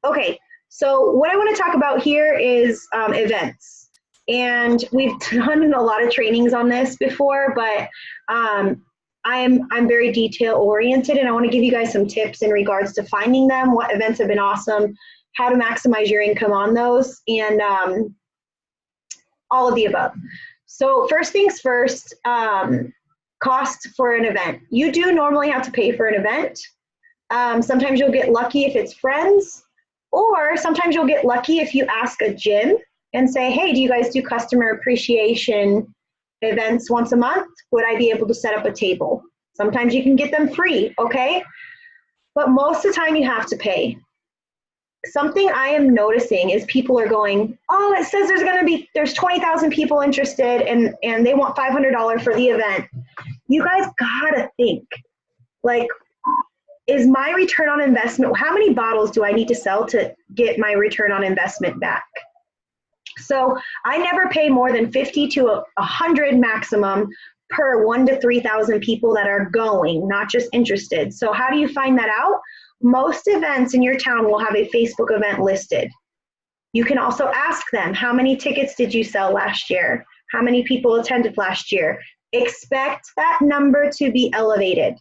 Okay, so what I want to talk about here is events. And we've done a lot of trainings on this before, but I'm very detail oriented, and I want to give you guys some tips in regards to finding them, what events have been awesome, how to maximize your income on those, and all of the above. So first things first, cost for an event. You do normally have to pay for an event. Sometimes you'll get lucky if it's friends, or sometimes you'll get lucky if you ask a gym and say, hey, do you guys do customer appreciation events once a month? Would I be able to set up a table? Sometimes you can get them free, okay? But most of the time you have to pay. Something I am noticing is people are going, oh, it says there's 20,000 people interested and they want $500 for the event. You guys gotta think, like, is my return on investment, how many bottles do I need to sell to get my return on investment back? So I never pay more than 50 to 100 maximum per 1,000 to 3,000 people that are going, not just interested. So how do you find that out? Most events in your town will have a Facebook event listed. You can also ask them, how many tickets did you sell last year? How many people attended last year? Expect that number to be elevated.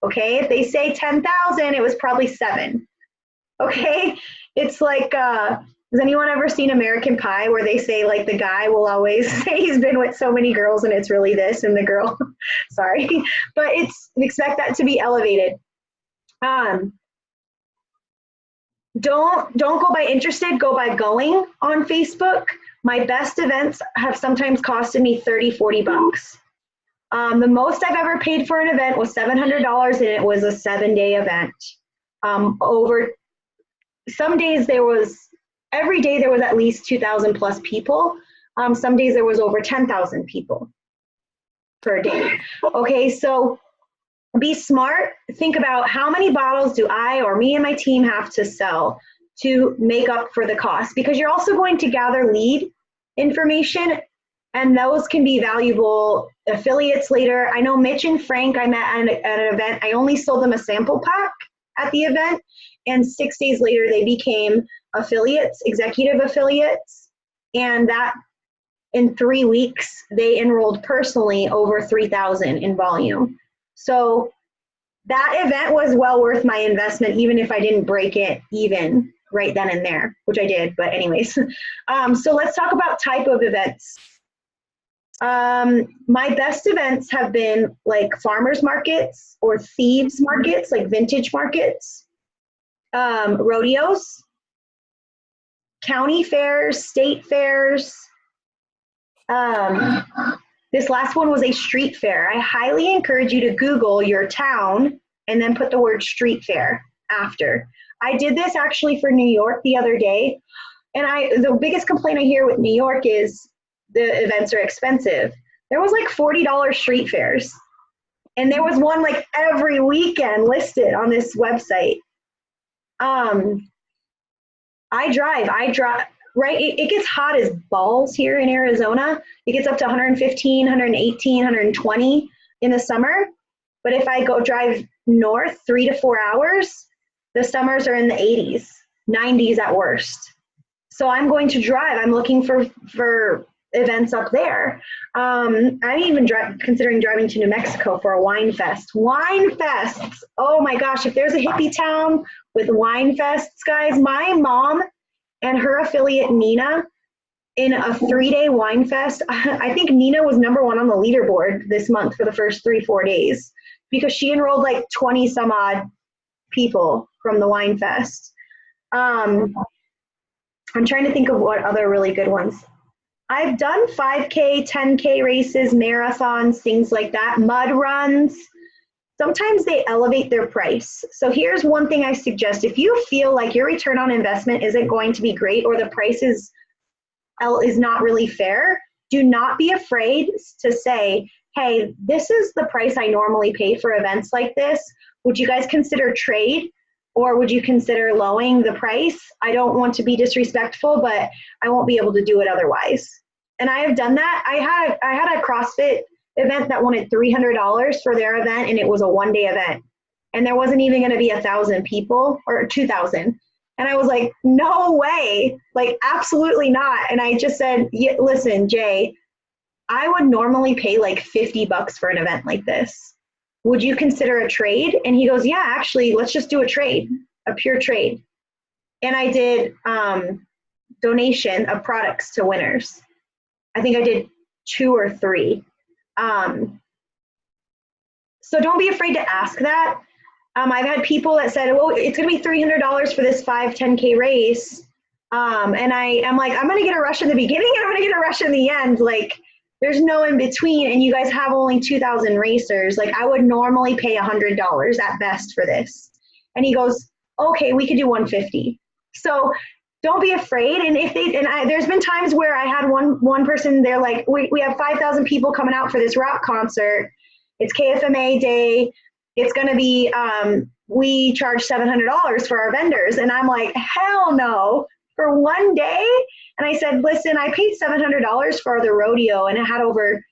Okay, if they say 10,000, it was probably 7. Okay, it's like, has anyone ever seen American Pie where they say, like, the guy will always say he's been with so many girls and it's really this, and the girl, sorry, but expect that to be elevated. Don't go by interested, go by going on Facebook. My best events have sometimes costed me 30, 40 bucks. The most I've ever paid for an event was $700, and it was a 7-day event. Over some days every day there was at least 2,000 plus people. Some days there was over 10,000 people per day. Okay, so be smart. Think about how many bottles do I or me and my team have to sell to make up for the cost, because you're also going to gather lead information, and those can be valuable affiliates later. I know Mitch and Frank I met at an event. I only sold them a sample pack at the event, and 6 days later they became affiliates, executive affiliates, and that in 3 weeks they enrolled personally over 3,000 in volume. So that event was well worth my investment, even if I didn't break it even right then and there, which I did, but anyways. So let's talk about type of events. My best events have been like farmers markets or thieves markets, like vintage markets, rodeos, county fairs, state fairs. This last one was a street fair. I highly encourage you to Google your town and then put the word street fair after. I did this actually for New York the other day, and the biggest complaint I hear with New York is the events are expensive. There was like $40 street fairs, and there was one like every weekend listed on this website. I drive, right? It gets hot as balls here in Arizona. It gets up to 115, 118, 120 in the summer. But if I go drive north 3 to 4 hours, the summers are in the 80s, 90s at worst. So I'm going to drive. I'm looking for events up there. I'm even considering driving to New Mexico for a wine fest. Wine fests. Oh my gosh, if there's a hippie town with wine fests, guys, my mom and her affiliate Nina in a 3-day wine fest. I think Nina was #1 on the leaderboard this month for the first 3-4 days, because she enrolled like 20 some odd people from the wine fest. I'm trying to think of what other really good ones. I've done 5K, 10K races, marathons, things like that, mud runs. Sometimes they elevate their price. So here's one thing I suggest. If you feel like your return on investment isn't going to be great, or the price is not really fair, do not be afraid to say, hey, this is the price I normally pay for events like this. Would you guys consider trade, or would you consider lowering the price? I don't want to be disrespectful, but I won't be able to do it otherwise. And I have done that. I had a CrossFit event that wanted $300 for their event, and it was a 1-day event. and there wasn't even going to be 1,000 people or 2,000. And I was like, no way, like absolutely not. And I just said, yeah, listen, Jay, I would normally pay like $50 for an event like this. Would you consider a trade? And he goes, yeah, actually, let's just do a trade, a pure trade. And I did donation of products to winners. I think I did 2 or 3. So don't be afraid to ask that. I've had people that said, well, it's going to be $300 for this 5-10K race. And I'm like, I'm going to get a rush in the beginning and I'm going to get a rush in the end. Like, there's no in between, and you guys have only 2,000 racers. Like, I would normally pay $100 at best for this. And he goes, okay, we could do $150. So don't be afraid. And there's been times where I had one person, they're like, we have 5,000 people coming out for this rock concert. It's KFMA day. It's going to be, we charge $700 for our vendors. And I'm like, hell no, for one day? And I said, listen, I paid $700 for the rodeo, and it had over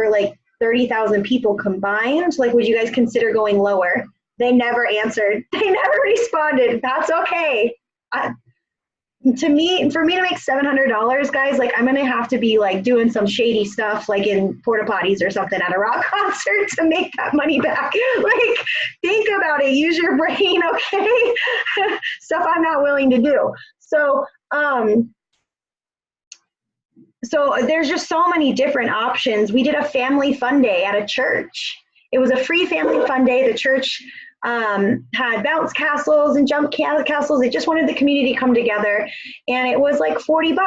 like 30,000 people combined. Like, would you guys consider going lower? They never answered. They never responded. That's okay. For me to make $700, guys, like, I'm gonna have to be like doing some shady stuff, like in porta potties or something at a rock concert to make that money back. Like, think about it. Use your brain, okay? Stuff I'm not willing to do. So there's just so many different options. We did a family fun day at a church. It was a free family fun day. The church had bounce castles and jump castles. They just wanted the community to come together, and it was like $40.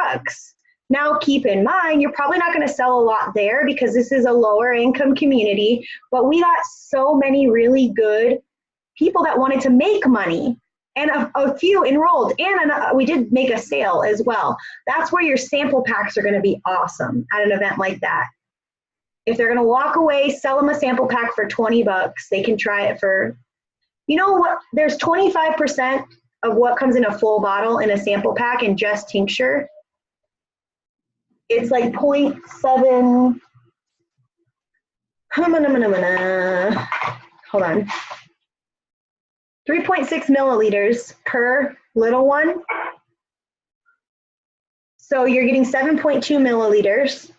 Now, keep in mind, you're probably not going to sell a lot there because this is a lower income community, but we got so many really good people that wanted to make money, and a few enrolled, and we did make a sale as well. That's where your sample packs are going to be awesome at an event like that. If they're going to walk away, sell them a sample pack for $20. They can try it for, you know what, there's 25% of what comes in a full bottle in a sample pack in just tincture. It's like 0.7, hold on, 3.6 milliliters per little one. So you're getting 7.2 milliliters.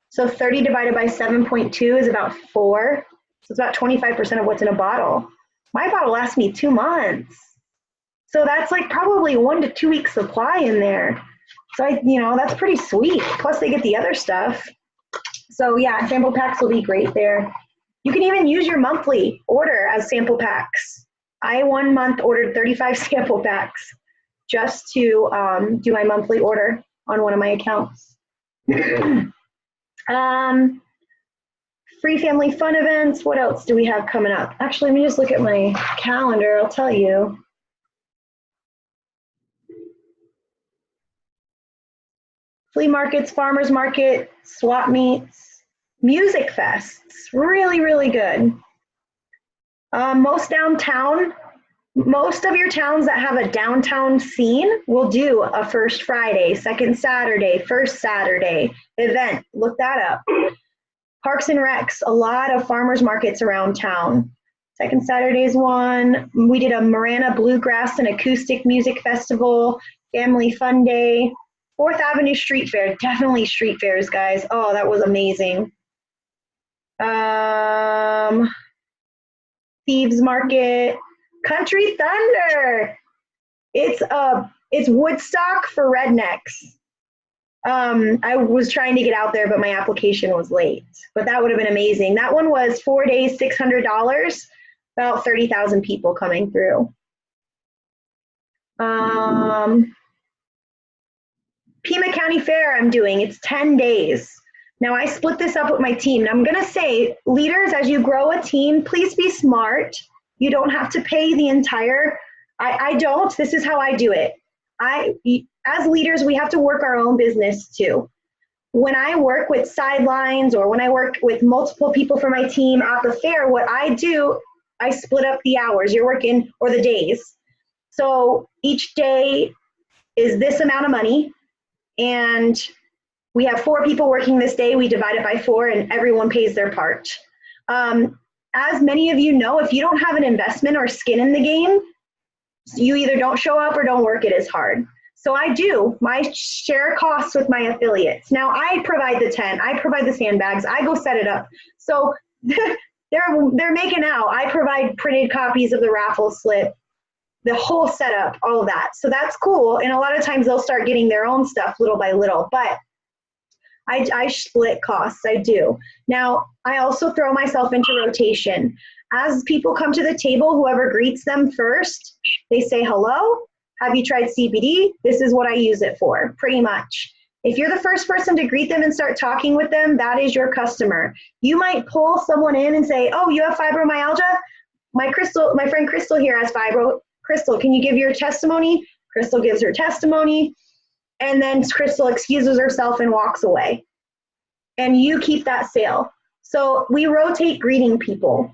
So 30 divided by 7.2 is about 4. So it's about 25% of what's in a bottle. My bottle lasts me 2 months. So that's like probably 1 to 2 weeks supply in there. So that's pretty sweet. Plus they get the other stuff. So yeah, sample packs will be great there. You can even use your monthly order as sample packs. I 1 month ordered 35 sample packs just to do my monthly order on one of my accounts. Free family fun events. What else do we have coming up? Actually, let me just look at my calendar. I'll tell you. Flea markets, farmers market, swap meets, music fests. Really, really good. Most of your towns that have a downtown scene will do a first Friday, second Saturday, first Saturday event. Look that up. Parks and Recs, a lot of farmers markets around town. Second Saturday is one. We did a Marana Bluegrass and Acoustic Music Festival, Family Fun Day. 4th Avenue Street Fair, definitely street fairs, guys. Oh, that was amazing. Thieves Market, Country Thunder. It's Woodstock for rednecks. I was trying to get out there, but my application was late. But that would have been amazing. That one was 4 days, $600, about 30,000 people coming through. Pima County Fair I'm doing, it's 10 days. Now I split this up with my team. And I'm gonna say, leaders, as you grow a team, please be smart. You don't have to pay the entire, I don't, this is how I do it. As leaders, we have to work our own business too. When I work with sidelines or when I work with multiple people from my team at the fair, what I do, I split up the hours you're working or the days. So each day is this amount of money, and we have 4 people working this day. We divide it by 4 and everyone pays their part. as many of you know, if you don't have an investment or skin in the game, you either don't show up or don't work it as hard. So I do my share costs with my affiliates. Now I provide the tent, I provide the sandbags, I go set it up. So they're making out. I provide printed copies of the raffle slip, the whole setup, all of that. So that's cool. And a lot of times they'll start getting their own stuff little by little, but I split costs, I do. Now, I also throw myself into rotation. As people come to the table, whoever greets them first, they say, hello, have you tried CBD? This is what I use it for, pretty much. If you're the first person to greet them and start talking with them, that is your customer. You might pull someone in and say, oh, you have fibromyalgia? My friend Crystal here has fibro. Crystal, can you give your testimony? Crystal gives her testimony. And then Crystal excuses herself and walks away. And you keep that sale. So we rotate greeting people.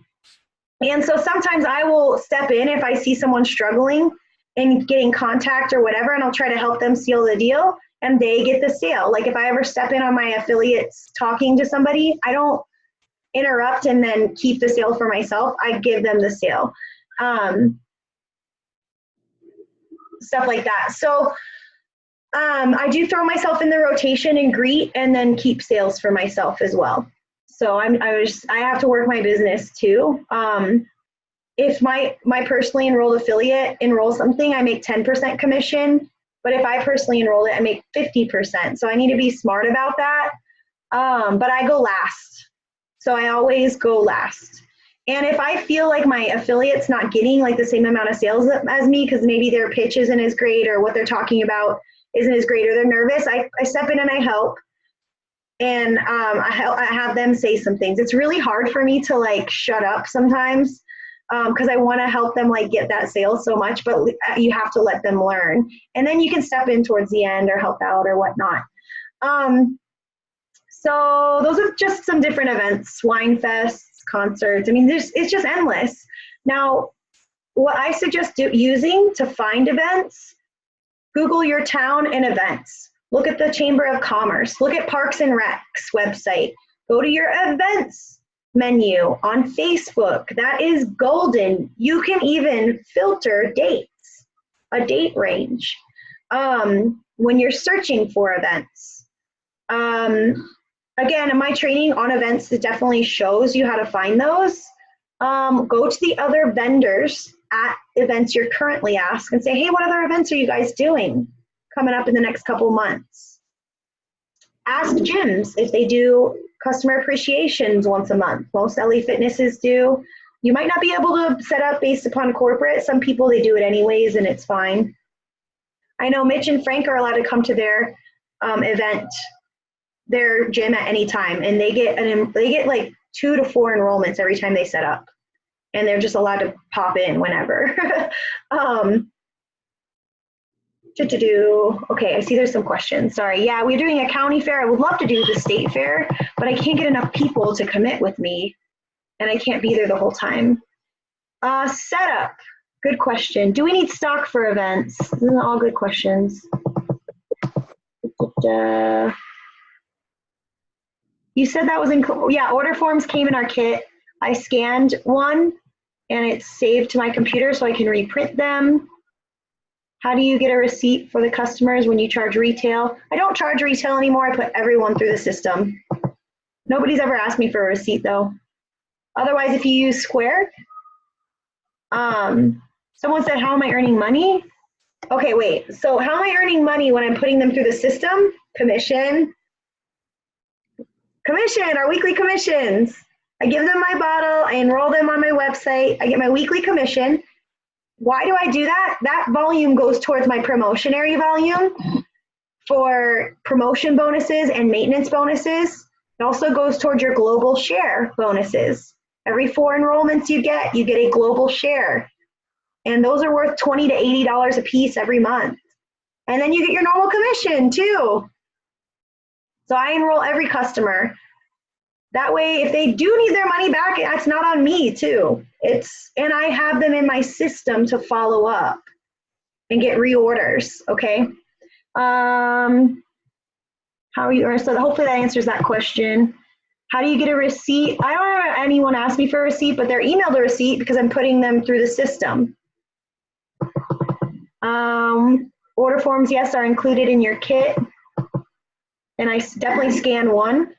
And so sometimes I will step in if I see someone struggling and getting contact or whatever, and I'll try to help them seal the deal, and they get the sale. Like if I ever step in on my affiliates talking to somebody, I don't interrupt and then keep the sale for myself. I give them the sale. Stuff like that. So I do throw myself in the rotation and greet and then keep sales for myself as well. So I have to work my business too. If my personally enrolled affiliate enrolls something, I make 10% commission. But if I personally enroll it, I make 50%. So I need to be smart about that. But I go last. So I always go last. And if I feel like my affiliate's not getting like the same amount of sales as me, because maybe their pitch isn't as great or what they're talking about isn't as great or they're nervous, I step in and I help. And I have them say some things. It's really hard for me to like shut up sometimes because I want to help them like get that sale so much, but you have to let them learn. And then you can step in towards the end or help out or whatnot. So those are just some different events, wine fests, concerts. I mean, it's just endless. Now, what I suggest using to find events, Google your town and events. Look at the Chamber of Commerce. Look at Parks and Rec's website. Go to your events menu on Facebook. That is golden. You can even filter dates, a date range, when you're searching for events. Again, in my training on events, it definitely shows you how to find those. Go to the other vendors at events you're currently at and say, hey, what other events are you guys doing coming up in the next couple months? Ask gyms if they do customer appreciations once a month. Most LA Fitnesses do. You might not be able to set up based upon corporate. Some people, they do it anyways, and it's fine. I know Mitch and Frank are allowed to come to their event, their gym at any time, and they get like 2 to 4 enrollments every time they set up, and they're just allowed to pop in whenever. Okay, I see there's some questions. Sorry. Yeah, we're doing a county fair. I would love to do the state fair, but I can't get enough people to commit with me, and I can't be there the whole time. Setup. Good question. Do we need stock for events? These are all good questions. You said that was yeah, order forms came in our kit. I scanned one and it's saved to my computer so I can reprint them. How do you get a receipt for the customers when you charge retail? I don't charge retail anymore. I put everyone through the system. Nobody's ever asked me for a receipt though. Otherwise, if you use Square, someone said, how am I earning money? Okay, wait. So how am I earning money when I'm putting them through the system? Commission. Commission, our weekly commissions. I give them my bottle, I enroll them on my website, I get my weekly commission. Why do I do that? That volume goes towards my promotionary volume for promotion bonuses and maintenance bonuses. It also goes towards your global share bonuses. Every 4 enrollments you get a global share. And those are worth $20 to $80 a piece every month. And then you get your normal commission too. So I enroll every customer. That way, if they do need their money back, it's not on me too. And I have them in my system to follow up and get reorders, okay? How are you, so hopefully that answers that question. How do you get a receipt? I don't have anyone ask me for a receipt, but they're emailed a receipt because I'm putting them through the system. Order forms, yes, are included in your kit. And I definitely scan one.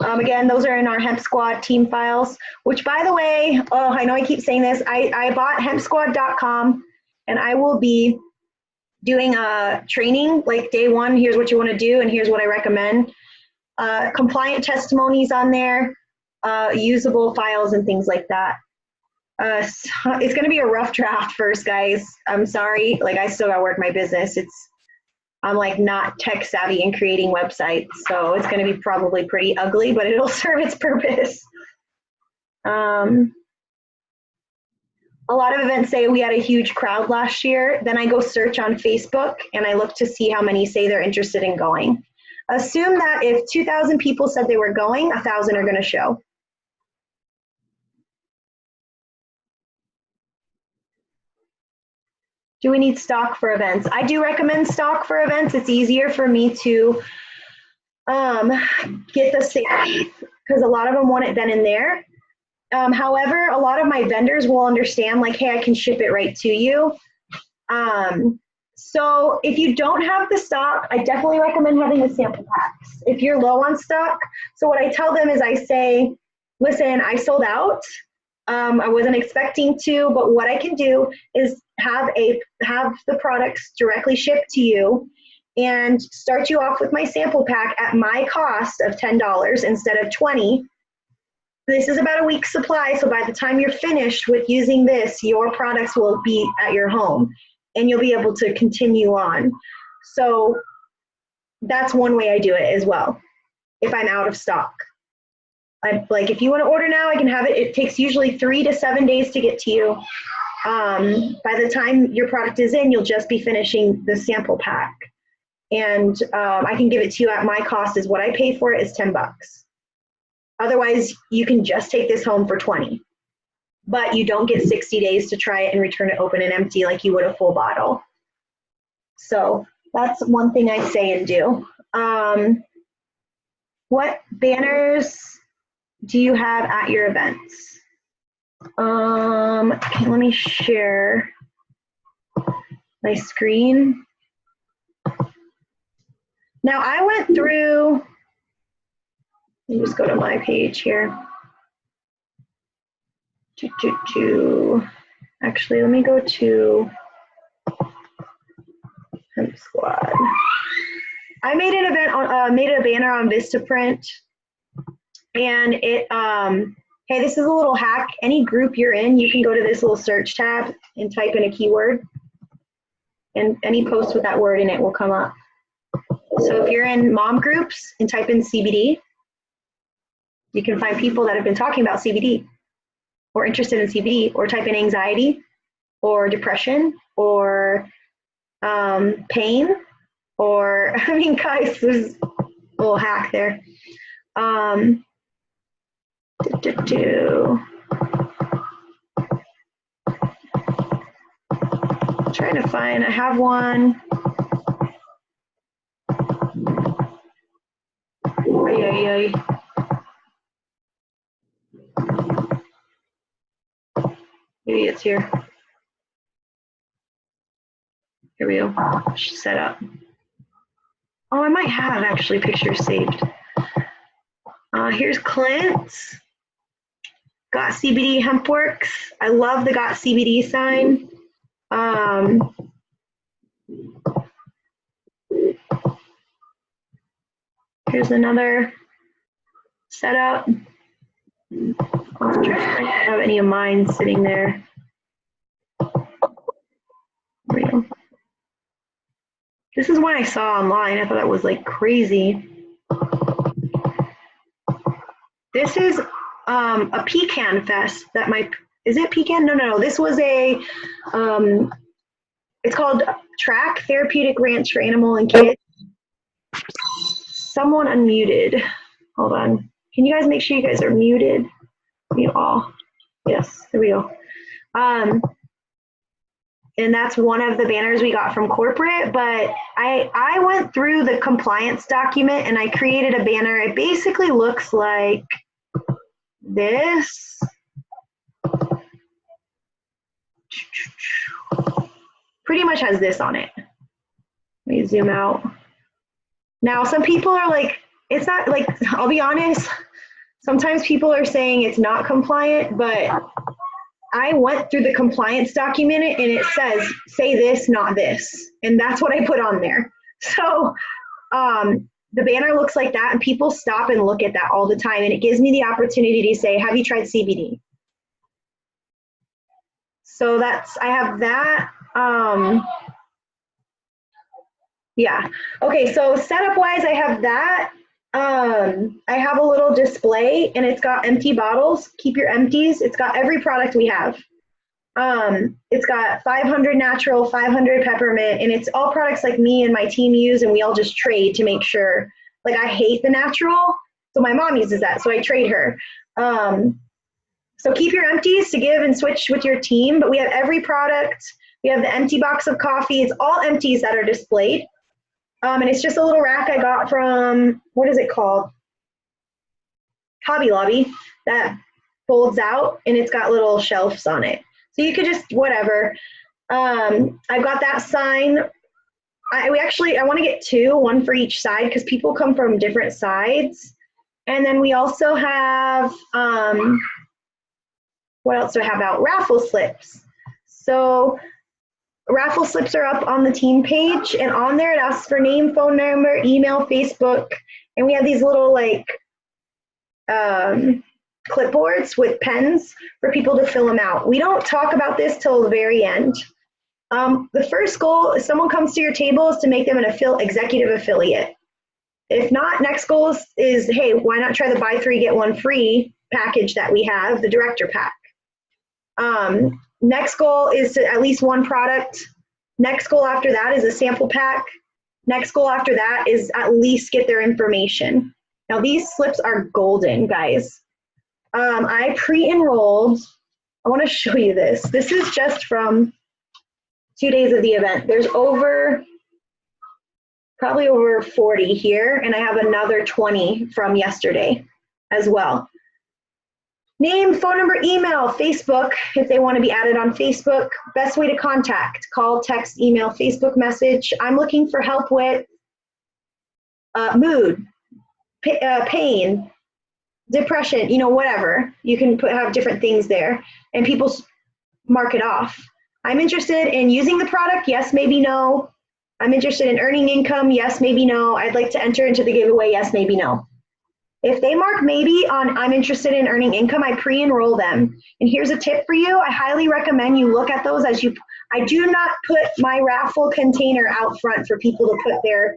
Again, those are in our Hemp Squad team files, which by the way, oh, I know I keep saying this, I bought hempsquad.com and I will be doing a training, like day one, here's what you want to do and here's what I recommend. Compliant testimonies on there, usable files and things like that. So it's going to be a rough draft first, guys. I'm sorry. Like I still got to work my business. I'm like not tech savvy in creating websites, so it's going to be probably pretty ugly, but it'll serve its purpose. A lot of events say we had a huge crowd last year. Then I go search on Facebook and I look to see how many say they're interested in going. Assume that if 2,000 people said they were going, 1,000 are going to show. Do we need stock for events? I do recommend stock for events. It's easier for me to get the sales because a lot of them want it then and there. However, a lot of my vendors will understand like, hey, I can ship it right to you. So if you don't have the stock, I definitely recommend having the sample packs. If you're low on stock, so what I tell them is I say, listen, I sold out. I wasn't expecting to, but what I can do is have the products directly shipped to you and start you off with my sample pack at my cost of $10 instead of $20. This is about a week's supply, so by the time you're finished with using this, your products will be at your home and you'll be able to continue on. So that's one way I do it as well, if I'm out of stock. Like if you want to order now, I can have it. It takes usually 3 to 7 days to get to you. By the time your product is in, you'll just be finishing the sample pack. And I can give it to you at my cost is what I pay for it is $10. Otherwise, you can just take this home for 20. But you don't get 60 days to try it and return it open and empty like you would a full bottle. So that's one thing I say and do. What banners do you have at your events? Okay, let me share my screen. Now I went through, let me just go to my page here. Actually, let me go to Hemp Squad. I made an event on, made a banner on Vistaprint, and it, hey, this is a little hack. Any group you're in, you can go to this little search tab and type in a keyword, and any post with that word in it will come up. So if you're in mom groups and type in CBD, you can find people that have been talking about CBD or interested in CBD, or type in anxiety or depression or pain, or, I mean, guys, there's a little hack there. I'm trying to find, I have one. Maybe it's here. Here we go. Set up. Oh, I might have actually pictures saved. Here's Clint's. Got CBD Hempworks. I love the Got CBD sign. Here's another setup. I don't have any of mine sitting there. There we go. This is one I saw online. I thought that was like crazy. This is a pecan fest that is it pecan? No. This was a, it's called Track Therapeutic Ranch for Animal and Kids. Someone unmuted. Hold on. Can you guys make sure you guys are muted? You all. Yes, there we go. and that's one of the banners we got from corporate, but I went through the compliance document and I created a banner. It basically looks like this. Pretty much has this on it. Let me zoom out. Now, some people are like, it's not like, I'll be honest, sometimes people are saying it's not compliant, but I went through the compliance document and it says, say this, not this. And that's what I put on there. So the banner looks like that and people stop and look at that all the time. And it gives me the opportunity to say, have you tried CBD? So that's, I have that. Yeah. Okay. So setup wise, I have that. I have a little display and it's got empty bottles. Keep your empties. It's got every product we have. It's got 500 natural, 500 peppermint, and it's all products like me and my team use, and we all just trade to make sure. Like I hate the natural, so my mom uses that, so I trade her. So keep your empties to give and switch with your team, but we have every product. We have the empty box of coffee. It's all empties that are displayed. And it's just a little rack I got from, what is it called? Hobby Lobby, that folds out and it's got little shelves on it. So you could just, whatever. I've got that sign. I want to get two, one for each side because people come from different sides. And then we also have, what else do I have out? Raffle slips. So raffle slips are up on the team page, and on there it asks for name, phone number, email, Facebook, and we have these little like clipboards with pens for people to fill them out. We don't talk about this till the very end. The first goal, if someone comes to your table, is to make them an executive affiliate. If not, next goal is, hey, why not try the buy three, get one free package that we have, the director pack. Next goal is to at least one product. Next goal after that is a sample pack. Next goal after that is at least get their information. Now these slips are golden, guys. I pre-enrolled. I want to show you this. This is just from 2 days of the event. There's probably over 40 here, and I have another 20 from yesterday as well. Name, phone number, email, Facebook, if they want to be added on Facebook. Best way to contact, call, text, email, Facebook message. I'm looking for help with mood, pain, depression, whatever. You can have different things there, and people mark it off. I'm interested in using the product, yes, maybe no. I'm interested in earning income, yes, maybe no. I'd like to enter into the giveaway, yes, maybe no. If they mark maybe on I'm interested in earning income, I pre-enroll them. And here's a tip for you. I highly recommend you look at those I do not put my raffle container out front for people to put their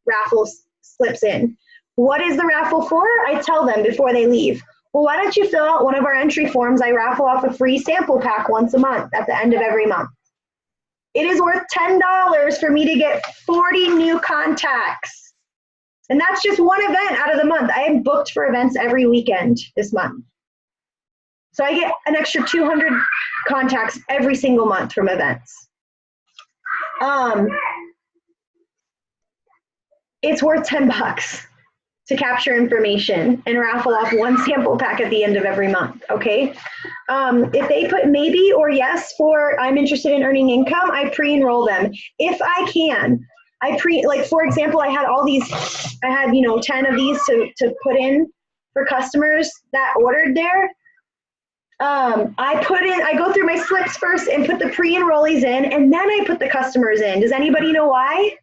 raffle slips in. What is the raffle for? I tell them before they leave. Well, why don't you fill out one of our entry forms? I raffle off a free sample pack once a month at the end of every month. It is worth $10 for me to get 40 new contacts. And that's just one event out of the month. I am booked for events every weekend this month. So I get an extra 200 contacts every single month from events. It's worth $10 to capture information and raffle off one sample pack at the end of every month, okay? If they put maybe or yes for I'm interested in earning income, I pre-enroll them. If I can, like for example, I had 10 of these to put in for customers that ordered there. I go through my slips first and put the pre-enrollees in, and then I put the customers in. Does anybody know why?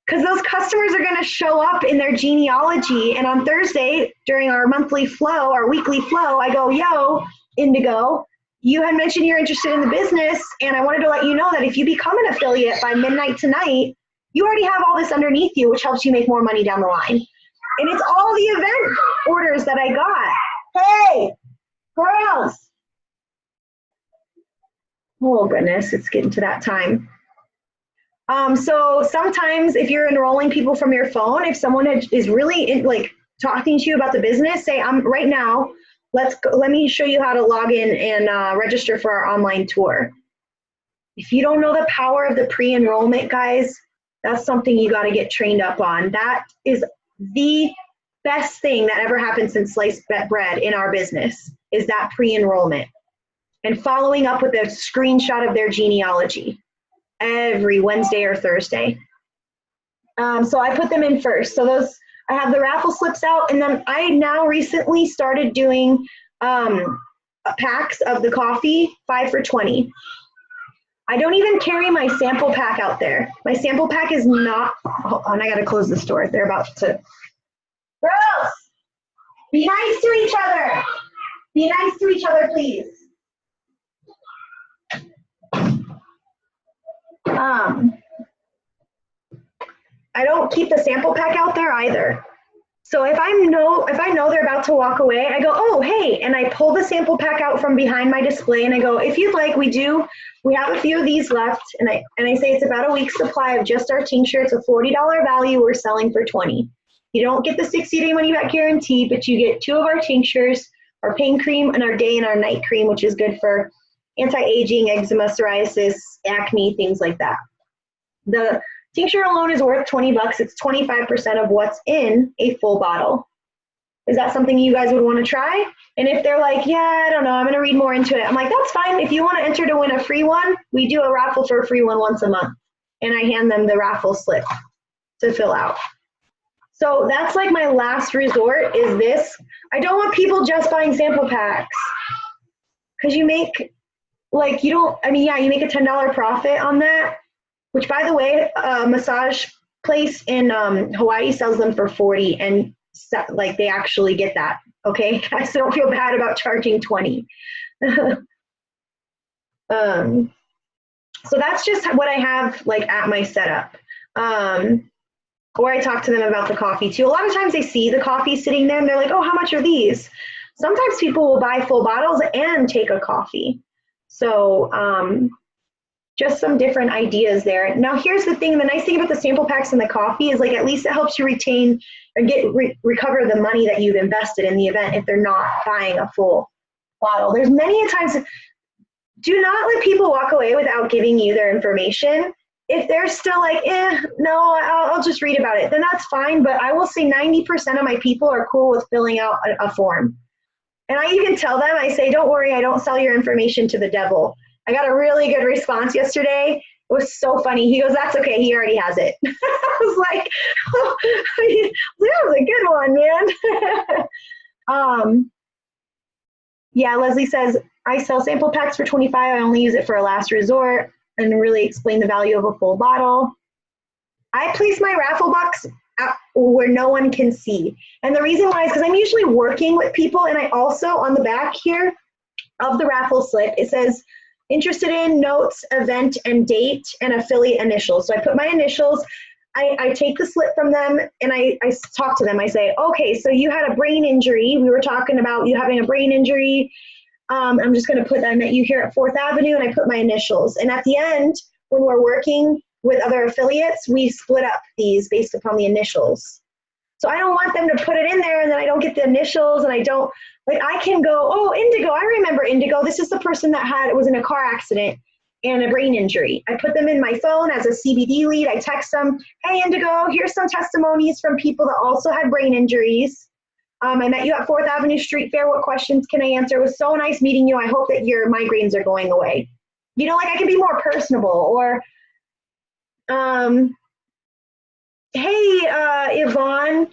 Because those customers are going to show up in their genealogy, and on Thursday during our monthly flow, our weekly flow, I go, yo, Indigo, you had mentioned you're interested in the business, and I wanted to let you know that if you become an affiliate by midnight tonight, you already have all this underneath you, which helps you make more money down the line. And it's all the event orders that I got. Hey, girls. Oh, goodness, it's getting to that time. So sometimes if you're enrolling people from your phone, if someone is really talking to you about the business, say, right now, let me show you how to log in and register for our online tour. If you don't know the power of the pre-enrollment, guys, that's something you got to get trained up on. That is the best thing that ever happened since sliced bread in our business, is that pre-enrollment. And following up with a screenshot of their genealogy every Wednesday or Thursday. So I put them in first. So those, I have the raffle slips out, and then I now recently started doing packs of the coffee, 5 for $20. I don't even carry my sample pack out there. My sample pack is not, hold on, I gotta close this door. They're about to, girls, be nice to each other. Be nice to each other, please. I don't keep the sample pack out there either. So if I know they're about to walk away, I go, oh, hey, and I pull the sample pack out from behind my display, and I go, if you'd like, we have a few of these left, and I say it's about a week's supply of just our tincture. It's a $40 value. We're selling for $20. You don't get the 60-day money-back guarantee, but you get 2 of our tinctures, our pain cream, and our day and our night cream, which is good for anti-aging, eczema, psoriasis, acne, things like that. The tincture alone is worth $20. It's 25% of what's in a full bottle. Is that something you guys would want to try? And if they're like, yeah, I don't know, I'm going to read more into it, I'm like, that's fine. If you want to enter to win a free one, we do a raffle for a free one once a month. And I hand them the raffle slip to fill out. So that's like my last resort is this. I don't want people just buying sample packs, because you make, like, you don't, I mean, yeah, you make a $10 profit on that, which, by the way, a massage place in Hawaii sells them for $40, and like they actually get that. Okay, guys, so don't feel bad about charging $20. So that's just what I have like at my setup. Or I talk to them about the coffee too. A lot of times they see the coffee sitting there and they're like, oh, how much are these? Sometimes people will buy full bottles and take a coffee. So just some different ideas there. Now here's the thing, the nice thing about the sample packs and the coffee is, like, at least it helps you retain or recover the money that you've invested in the event if they're not buying a full bottle. There's many times, do not let people walk away without giving you their information. If they're still like, no, I'll just read about it, then that's fine. But I will say 90% of my people are cool with filling out a form. And I even tell them, I say, don't worry, I don't sell your information to the devil. I got a really good response yesterday. It was so funny. He goes, that's okay, he already has it. I was like, oh, that was a good one, man. Yeah, Leslie says, I sell sample packs for $25. I only use it for a last resort, and really explain the value of a full bottle. I place my raffle box where no one can see. And the reason why is because I'm usually working with people, and I also, on the back here of the raffle slip, it says, interested in, notes, event, and date, and affiliate initials. So I put my initials, I take the slip from them, and I talk to them. I say, okay, so you had a brain injury. We were talking about you having a brain injury. I'm just going to put that. I met you here at 4th Avenue, and I put my initials. And at the end, when we're working with other affiliates, we split up these based upon the initials. So I don't want them to put it in there and then I don't get the initials, and I don't, like, I can go, oh, Indigo, I remember Indigo. This is the person that was in a car accident and a brain injury. I put them in my phone as a CBD lead. I text them, hey, Indigo, here's some testimonies from people that also had brain injuries. I met you at 4th Avenue Street Fair. What questions can I answer? It was so nice meeting you. I hope that your migraines are going away. You know, like, I can be more personable. Or, hey, Yvonne,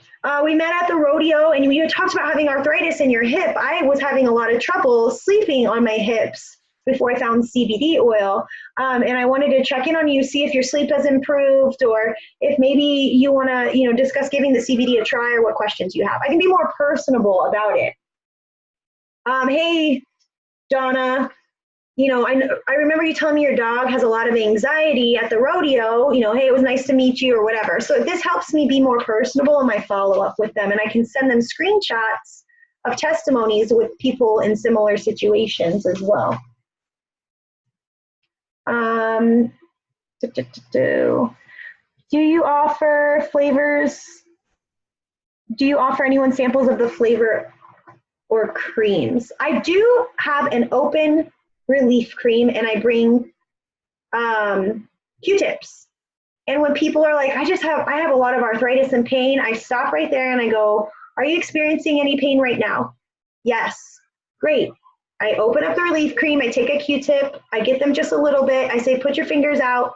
we met at the rodeo and you talked about having arthritis in your hip. I was having a lot of trouble sleeping on my hips before I found CBD oil. And I wanted to check in on you, see if your sleep has improved, or if maybe you want to, you know, discuss giving the CBD a try, or what questions you have. I can be more personable about it. Hey, Donna, you know, I remember you telling me your dog has a lot of anxiety at the rodeo, you know, hey, it was nice to meet you, or whatever. So this helps me be more personable in my follow-up with them, and I can send them screenshots of testimonies with people in similar situations as well. Do you offer flavors? Do you offer anyone samples of the flavor or creams? I do have an open relief cream, and I bring Q-tips. And when people are like, I have a lot of arthritis and pain, I stop right there and I go, are you experiencing any pain right now? Yes. Great. I open up the relief cream, I take a Q-tip, I get them just a little bit, I say, put your fingers out,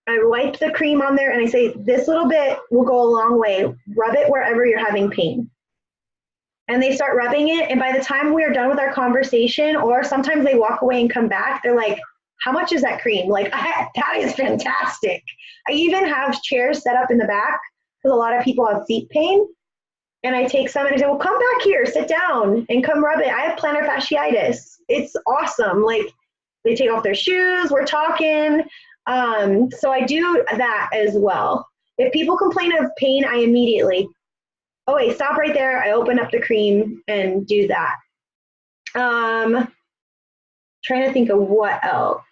I wipe the cream on there and I say, this little bit will go a long way. Rub it wherever you're having pain. And they start rubbing it, and by the time we are done with our conversation, or sometimes they walk away and come back, they're like, how much is that cream? Like, that is fantastic. I even have chairs set up in the back because a lot of people have feet pain. And I take some and I say, well, come back here, sit down and come rub it. I have plantar fasciitis. It's awesome. Like, they take off their shoes, we're talking. So I do that as well. If people complain of pain, I immediately, oh wait, stop right there. I open up the cream and do that. Trying to think of what else.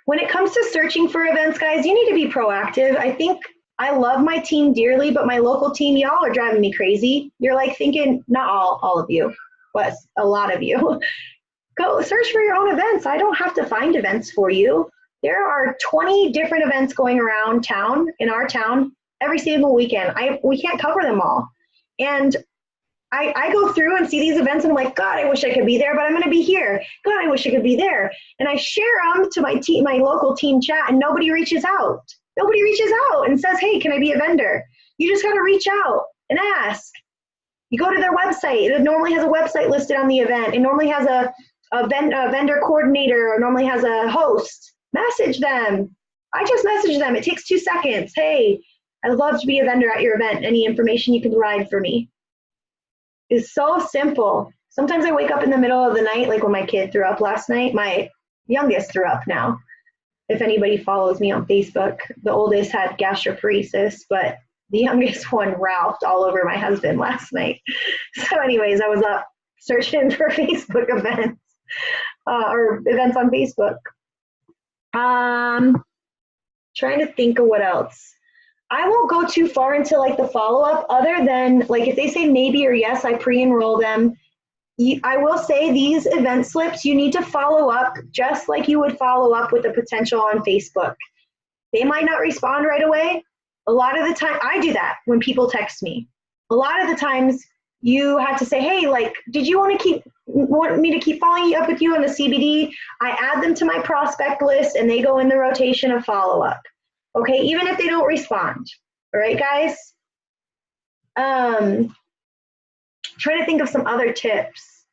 When it comes to searching for events, guys, you need to be proactive. I think I love my team dearly, but my local team, y'all are driving me crazy. You're like thinking, not all of you, but a lot of you. Go search for your own events. I don't have to find events for you. There are 20 different events going around town, in our town, every single weekend. We can't cover them all. And I go through and see these events and I'm like, God, I wish I could be there, but I'm going to be here. God, I wish I could be there. And I share them to my local team chat, and nobody reaches out. Nobody reaches out and says, hey, can I be a vendor? You just got to reach out and ask. You go to their website. It normally has a website listed on the event. It normally has a vendor coordinator, or normally has a host. Message them. I just message them. It takes 2 seconds. Hey, I'd love to be a vendor at your event. Any information you can provide for me? It's so simple. Sometimes I wake up in the middle of the night, like when my kid threw up last night. My youngest threw up now. If anybody follows me on Facebook, the oldest had gastroparesis, but the youngest one ralphed all over my husband last night. So anyways, I was up searching for Facebook events or events on Facebook. Trying to think of what else. I won't go too far into like the follow-up, other than like if they say maybe or yes, I pre-enroll them. I will say these event slips, you need to follow up just like you would follow up with a potential on Facebook. They might not respond right away. A lot of the time, I do that when people text me. A lot of the times you have to say, hey, like, did you want me to keep following up with you on the CBD? I add them to my prospect list and they go in the rotation of follow-up. Okay, even if they don't respond. All right, guys? Trying to think of some other tips.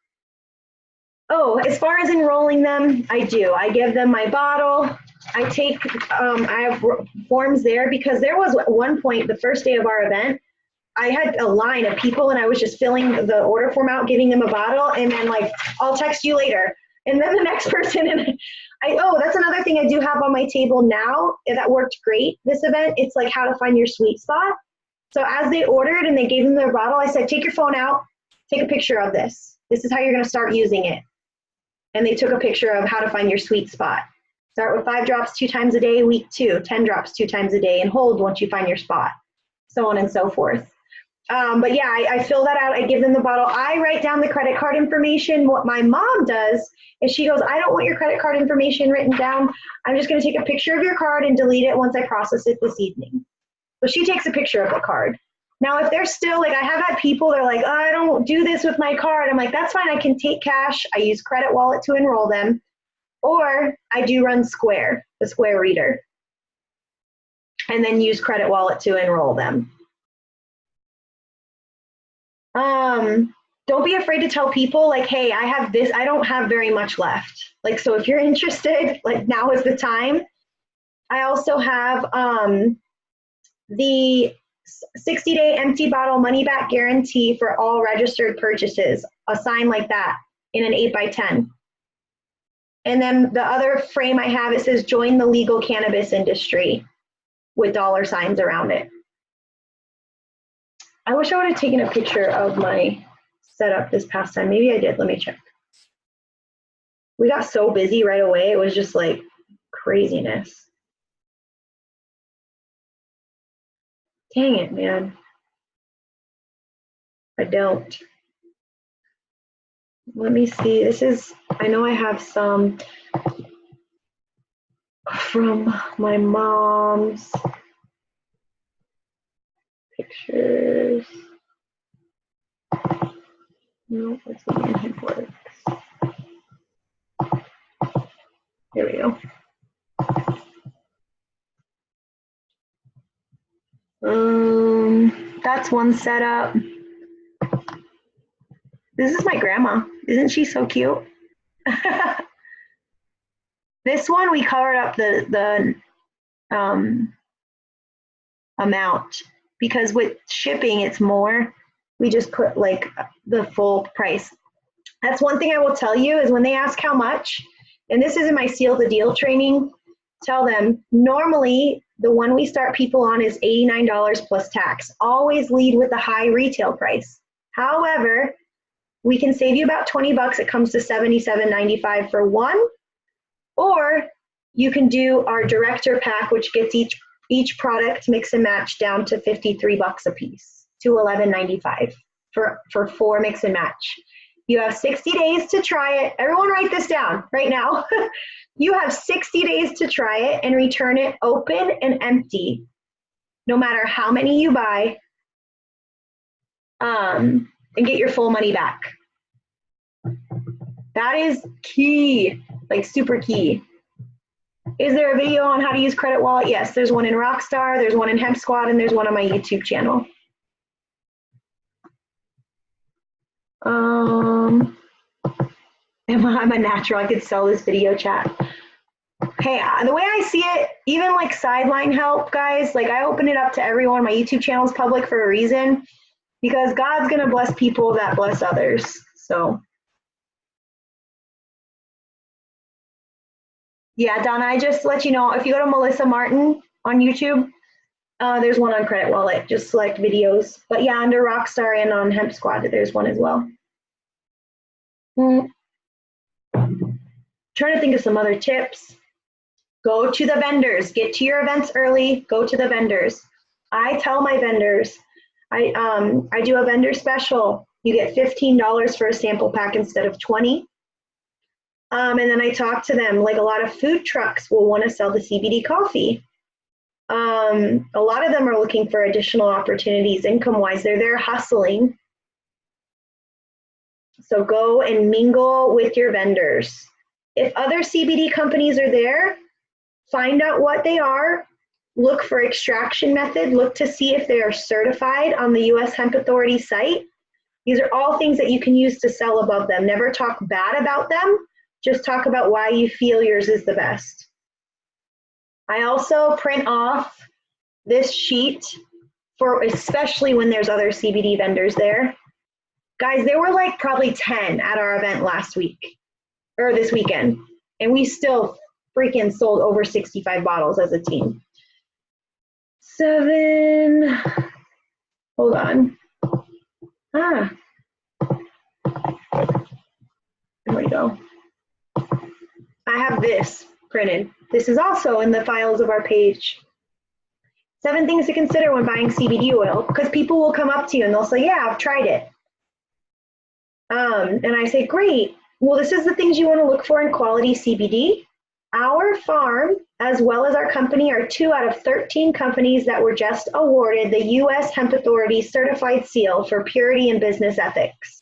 Oh, as far as enrolling them, I do. I give them my bottle. I have forms there, because there was at one point, the first day of our event, I had a line of people and I was just filling the order form out, giving them a bottle, and then like, I'll text you later. And then the next person, and that's another thing I do have on my table now that worked great this event. It's like how to find your sweet spot. So as they ordered and they gave them their bottle, I said, take your phone out, take a picture of this. This is how you're going to start using it. And they took a picture of how to find your sweet spot. Start with 5 drops 2 times a day, week 2, 10 drops 2 times a day, and hold once you find your spot, so on and so forth. But yeah, I fill that out. I give them the bottle. I write down the credit card information. What my mom does is she goes, I don't want your credit card information written down. I'm just going to take a picture of your card and delete it once I process it this evening. So she takes a picture of the card. Now, if they're still like, I have had people, they're like, oh, I don't do this with my card. I'm like, that's fine. I can take cash. I use Credit Wallet to enroll them. Or I do run Square, the Square reader, and then use Credit Wallet to enroll them. Don't be afraid to tell people like, hey, I have this, I don't have very much left. Like, so if you're interested, like now is the time. I also have the 60-day empty bottle money back guarantee for all registered purchases, a sign like that in an 8x10. And then the other frame I have, it says join the legal cannabis industry with dollar signs around it. I wish I would have taken a picture of my setup this past time. Maybe I did. Let me check. We got so busy right away. It was just like craziness. Dang it, man. I don't. Let me see. This is, I know I have some from my mom's pictures. No, let's see if it works. There we go. That's one setup. This is my grandma. Isn't she so cute? This one we covered up the amount because with shipping it's more. We just put like the full price. That's one thing I will tell you is when they ask how much, and this is in my Seal the Deal training, tell them normally the one we start people on is $89 plus tax. Always lead with the high retail price. However, we can save you about 20 bucks. It comes to $77.95 for one, or you can do our director pack, which gets each product mix and match down to 53 bucks a piece to $11.95 for 4 mix and match. You have 60 days to try it. Everyone write this down right now. You have 60 days to try it and return it open and empty, no matter how many you buy, and get your full money back. That is key, like super key. Is there a video on how to use Credit Wallet? Yes, there's one in Rockstar, there's one in Hemp Squad, and there's one on my YouTube channel. I'm a natural, I could sell this video chat. Hey, the way I see it, even like sideline help, guys, like I open it up to everyone. My YouTube channel is public for a reason, because God's gonna bless people that bless others, so. Yeah, Donna, I just let you know, if you go to Melissa Martin on YouTube, there's one on Credit Wallet, just select videos. But yeah, under Rockstar and on Hemp Squad, there's one as well. Trying to think of some other tips. Go to the vendors, get to your events early, go to the vendors. I tell my vendors, I do a vendor special. You get $15 for a sample pack instead of 20. And then I talk to them, like a lot of food trucks will want to sell the CBD coffee. A lot of them are looking for additional opportunities income-wise. They're there hustling. So go and mingle with your vendors. If other CBD companies are there, find out what they are, look for extraction method, look to see if they are certified on the US Hemp Authority site. These are all things that you can use to sell above them. Never talk bad about them, just talk about why you feel yours is the best. I also print off this sheet for especially when there's other CBD vendors there. Guys, there were like probably 10 at our event last week, or this weekend, and we still freaking sold over 65 bottles as a team. 7, hold on. There we go. I have this printed. This is also in the files of our page. 7 things to consider when buying CBD oil, because people will come up to you and they'll say, yeah, I've tried it. And I say, great. Well, this is the things you want to look for in quality CBD. Our farm, as well as our company, are 2 out of 13 companies that were just awarded the US Hemp Authority Certified Seal for Purity and Business Ethics.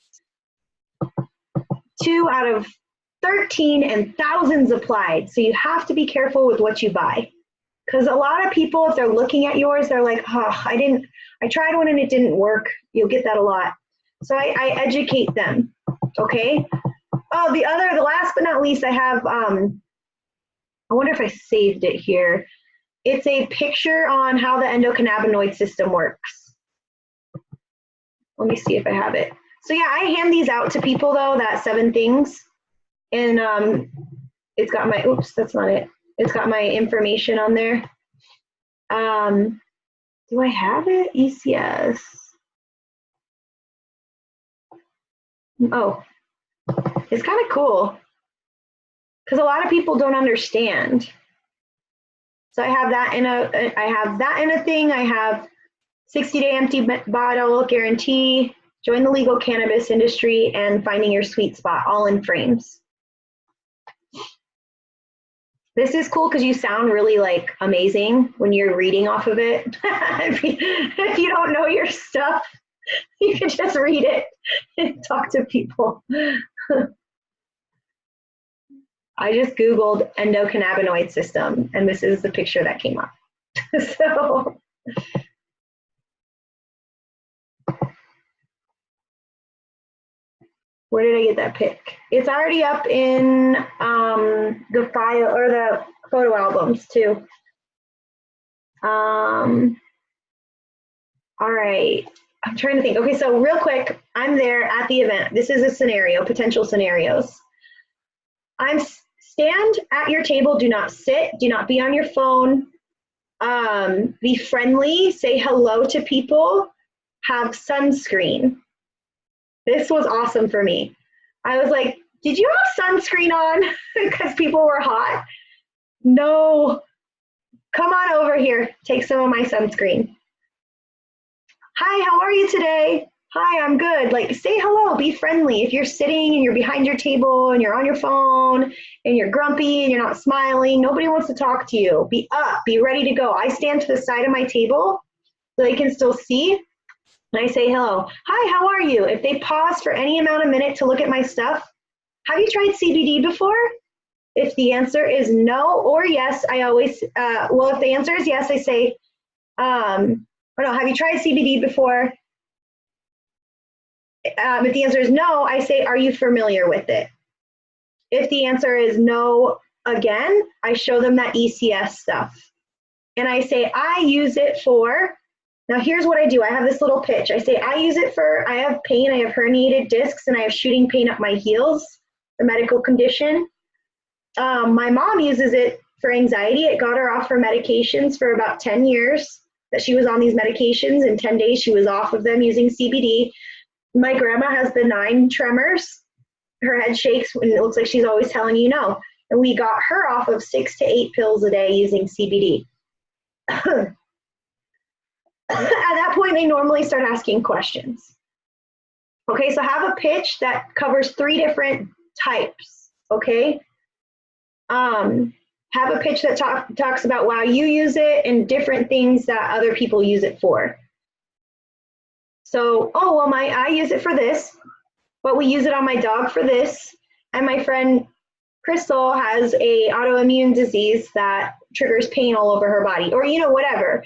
2 out of 13 and thousands applied. So you have to be careful with what you buy. Because a lot of people, if they're looking at yours, they're like, oh, I tried one and it didn't work. You'll get that a lot. So I educate them, okay? Oh, the last but not least, I have, I wonder if I saved it here. It's a picture on how the endocannabinoid system works. Let me see if I have it. So yeah, I hand these out to people though, that 7 things. And it's got my, oops, that's not it. It's got my information on there. Do I have it? ECS. Oh, it's kind of cool because a lot of people don't understand. So I have that in a thing. I have 60-day empty bottle guarantee. join the legal cannabis industry, and finding your sweet spot, all in frames. This is cool because you sound really like amazing when you're reading off of it. If you don't know your stuff, you can just read it and talk to people. I just Googled endocannabinoid system, and this is the picture that came up. So, where did I get that pic? It's already up in the file or the photo albums too. All right, I'm trying to think. Okay, so real quick, I'm there at the event. This is a scenario, potential scenarios. Stand at your table, do not sit, do not be on your phone. Be friendly, say hello to people, have sunscreen. This was awesome for me. I was like, did you have sunscreen on? Because people were hot. No, come on over here, take some of my sunscreen. Hi, how are you today? Hi, I'm good. Like, say hello, be friendly. If you're sitting and you're behind your table and you're on your phone and you're grumpy and you're not smiling, nobody wants to talk to you. Be up, be ready to go. I stand to the side of my table so they can still see, and I say hello. Hi, how are you? If they pause for any amount of minute to look at my stuff, have you tried CBD before? If the answer is no or yes, I always, well, if the answer is yes, I say, or no, have you tried CBD before? If the answer is no, I say, are you familiar with it? If the answer is no again, I show them that ECS stuff. And I say, I use it for, now here's what I do. I have this little pitch. I say, I use it for, I have pain, I have herniated discs, and I have shooting pain up my heels, a medical condition. My mom uses it for anxiety. It got her off her medications for about 10 years that she was on these medications. In 10 days, she was off of them using CBD. My grandma has benign tremors. Her head shakes and it looks like she's always telling you no. And we got her off of 6 to 8 pills a day using CBD. At that point, they normally start asking questions. Okay, so have a pitch that covers 3 different types, okay? Have a pitch that talks about why you use it and different things that other people use it for. So, oh, well, I use it for this, but we use it on my dog for this. And my friend Crystal has a autoimmune disease that triggers pain all over her body, or, you know, whatever.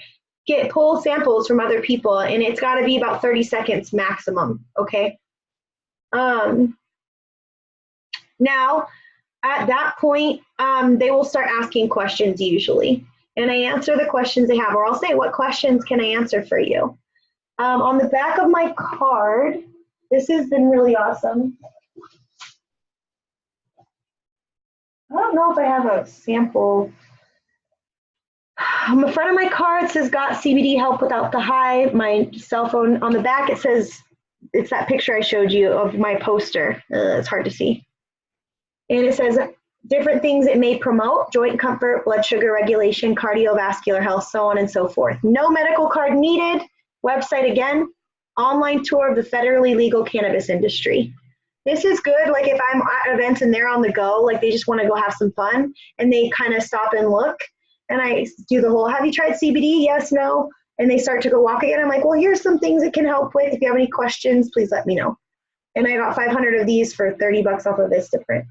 Pull samples from other people, and it's got to be about 30 seconds maximum, okay? Now, at that point, they will start asking questions usually, and I answer the questions they have, or I'll say, what questions can I answer for you? On the back of my card, this has been really awesome. I don't know if I have a sample. On the front of my card says, got CBD help without the high. My cell phone, on the back it says, it's that picture I showed you of my poster. It's hard to see. And it says different things it may promote: joint comfort, blood sugar regulation, cardiovascular health, so on and so forth. No medical card needed. Website again, online tour of the federally legal cannabis industry. This is good, like if I'm at events and they're on the go, like they just want to go have some fun, and they kind of stop and look, and I do the whole, have you tried CBD? Yes, no. And they start to go walk again. I'm like, well, here's some things it can help with. If you have any questions, please let me know. And I got 500 of these for 30 bucks off of this to print.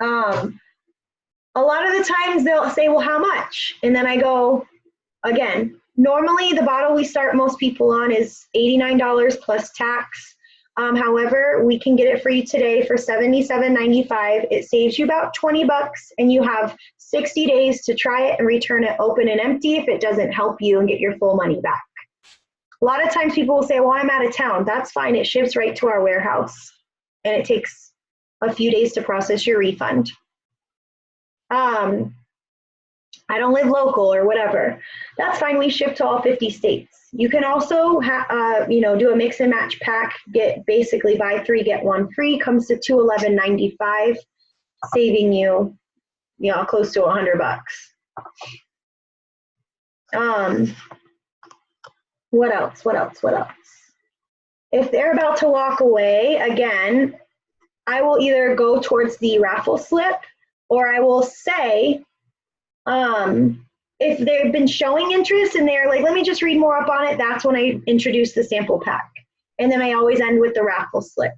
A lot of the times they'll say, well, how much? And then I go, again, normally the bottle we start most people on is $89 plus tax. However, we can get it for you today for $77.95. It saves you about 20 bucks, and you have 60 days to try it and return it open and empty if it doesn't help you, and get your full money back. A lot of times people will say, well, I'm out of town. That's fine. It ships right to our warehouse, and it takes a few days to process your refund. I don't live local or whatever. That's fine. We ship to all 50 states. You can also, do a mix and match pack. Get basically buy 3 get 1 free. Comes to $211.95, saving you, close to 100 bucks. What else? If they're about to walk away, again, I will either go towards the raffle slip, or I will say, if they've been showing interest and they're like, let me just read more up on it, that's when I introduce the sample pack. And then I always end with the raffle slip.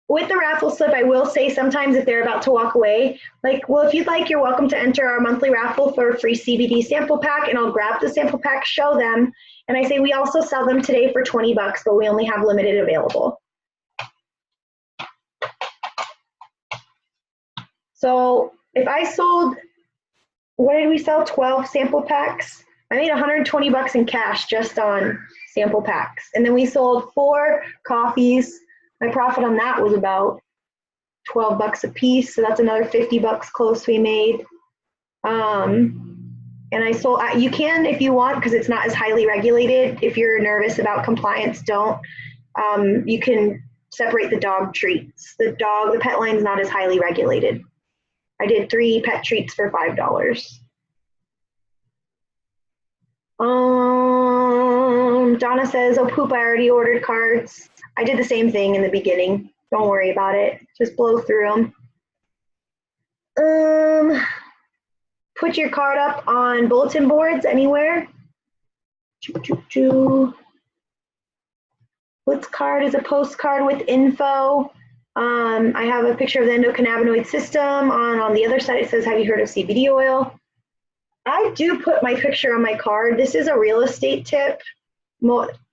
With the raffle slip, I will say sometimes if they're about to walk away, like, well, if you'd like, you're welcome to enter our monthly raffle for a free CBD sample pack, and I'll grab the sample pack, show them, and I say, we also sell them today for 20 bucks, but we only have limited available. So if I sold, what did we sell, 12 sample packs? I made 120 bucks in cash just on sample packs. And then we sold 4 coffees. My profit on that was about 12 bucks a piece. So that's another 50 bucks close we made. And I sold, you can if you want, because it's not as highly regulated. If you're nervous about compliance, don't. You can separate the dog treats. The pet line's not as highly regulated. I did 3 pet treats for $5. Donna says, oh poop, I already ordered cards. I did the same thing in the beginning. Don't worry about it. Just blow through them. Put your card up on bulletin boards anywhere. Blitz card is a postcard with info. I have a picture of the endocannabinoid system. On the other side it says, have you heard of CBD oil? I do put my picture on my card. This is a real estate tip.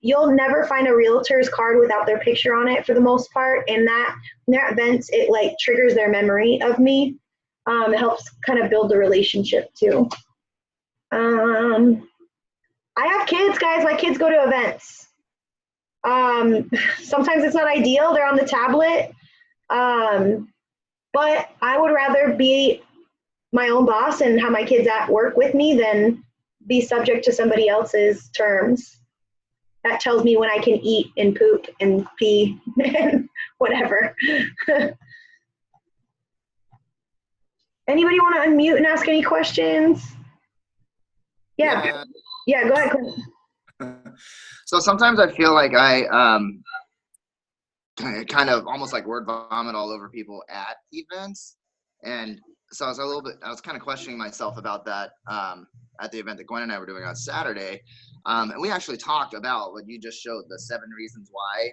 You'll never find a realtor's card without their picture on it for the most part. And that events, it like triggers their memory of me. It helps kind of build the relationship too. I have kids, guys. My kids go to events. Sometimes it's not ideal. They're on the tablet. But I would rather be my own boss and have my kids at work with me than be subject to somebody else's terms. That tells me when I can eat and poop and pee and whatever. Anybody want to unmute and ask any questions? Yeah, go ahead, Clint. So sometimes I feel like I kind of almost like word vomit all over people at events. And so I was kind of questioning myself about that at the event that Gwen and I were doing on Saturday. And we actually talked about what you just showed, the 7 reasons why.